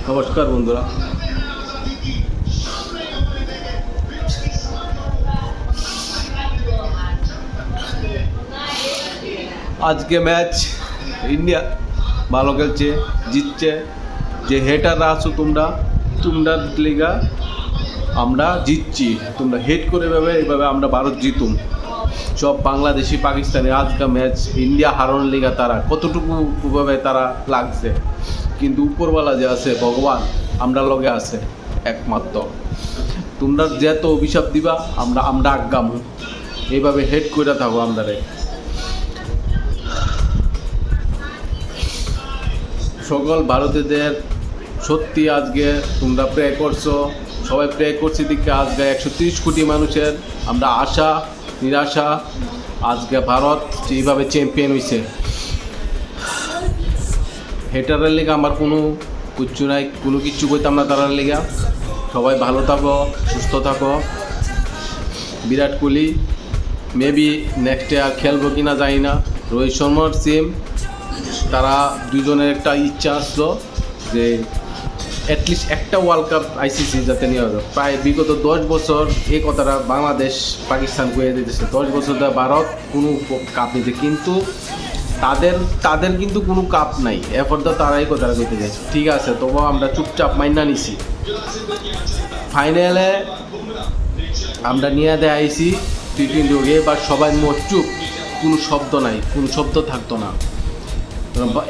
নমস্কার বন্ধুরা, আজকে ম্যাচ ইন্ডিয়া ভালো খেলছে, জিতছে। যে হেটাররা আছো তোমরা লিগা আমরা জিতছি, তোমরা হেট করে এইভাবে আমরা ভারত জিতুম। সব বাংলাদেশি পাকিস্তানি আজকে ম্যাচ ইন্ডিয়া হারানোর লিগা তারা কতটুকু ভাবে তারা লাগছে, কিন্তু উপরওয়ালা যে আছে ভগবান আমরা লগে আছে একমাত্র। তোমরা যেত অভিশাপ দিবা আমরা আজ্ঞামু, এইভাবে হেড করে থাকো আমরা। সকল ভারতীয়দের সত্যি আজকে তোমরা প্রে করছো, সবাই প্রে করছি দিকে আজকে 130 কোটি মানুষের আমরা আশা নিরাশা আজকে ভারত যেইভাবে চ্যাম্পিয়ন হয়েছে। হেটারের লেগে আমার কোনো কিচ্ছু নাই, কোনো কিচ্ছু করতাম না তারার লেগে। সবাই ভালো থাকো, সুস্থ থাকো। বিরাট কোহলি মেবি নেক্সটে আর খেলবো কিনা জানি না। রোহিত শর্মার সিম তারা দুজনের একটা ইচ্ছা আসলো যে অ্যাটলিস্ট একটা ওয়ার্ল্ড কাপ আইসিসি যাতে নেওয়া হবে। প্রায় বিগত 10 বছর এই কথাটা বাংলাদেশ পাকিস্তান করে দিতেছে, 10 বছর ধরে ভারত কোনো কাপ নিতে, কিন্তু তাদের কিন্তু কোনো কাপ নাই। এরপর তো তারাই কথাটা করতে চাইছে, ঠিক আছে তবু আমরা চুপচাপ মাইনা নিছি। ফাইনালে আমরা নিয়ে দেয় আইসি টি-20 এবার সবাই চুপ, কোনো শব্দ নাই, কোনো শব্দ থাকতো না।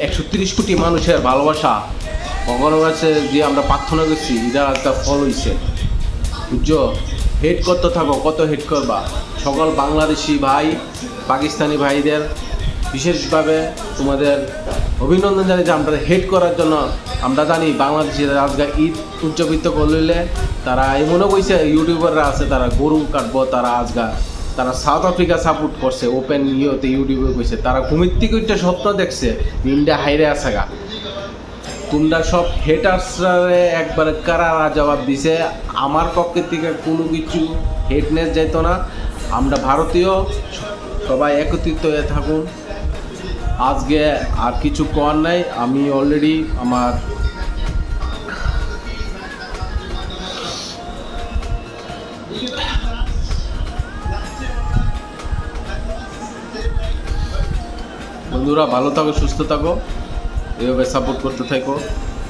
130 কোটি মানুষের ভালোবাসা ভগবানের কাছে যে আমরা প্রার্থনা করছি, এটা একটা ফল হয়েছে, বুঝছো? হেড করতে থাকো, কত হেড করবা। সকল বাংলাদেশি ভাই পাকিস্তানি ভাইদের বিশেষভাবে তোমাদের অভিনন্দন জানাই যে আমরা হেড করার জন্য। আমরা জানি বাংলাদেশের আজকে ঈদ উদযাপিত করলে তারা এই মনে করছে ইউটিউবাররা আছে তারা গরু কাটবো, তারা সাউথ আফ্রিকা সাপোর্ট করছে ওপেন ইউটিউবে কইছে, তারা ঘুমির থেকে একটা স্বপ্ন দেখছে ইন্ডিয়া হাইরে আসাগা। তোমরা সব হেটার্সরা একবার কারা জবাব দিছে, আমার পক্ষের থেকে কোনো কিছু হেটনেস যেত না। আমরা ভারতীয় সবাই একত্রিত হয়ে থাকুন। আজকে আর কিছু করার নাই, আমি অলরেডি আমার বন্ধুরা ভালো থাকো, সুস্থ থাকো, এভাবে সাপোর্ট করতে থাকো।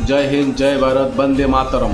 জয় হিন্দ, জয় ভারত, বন্দে মাতরম।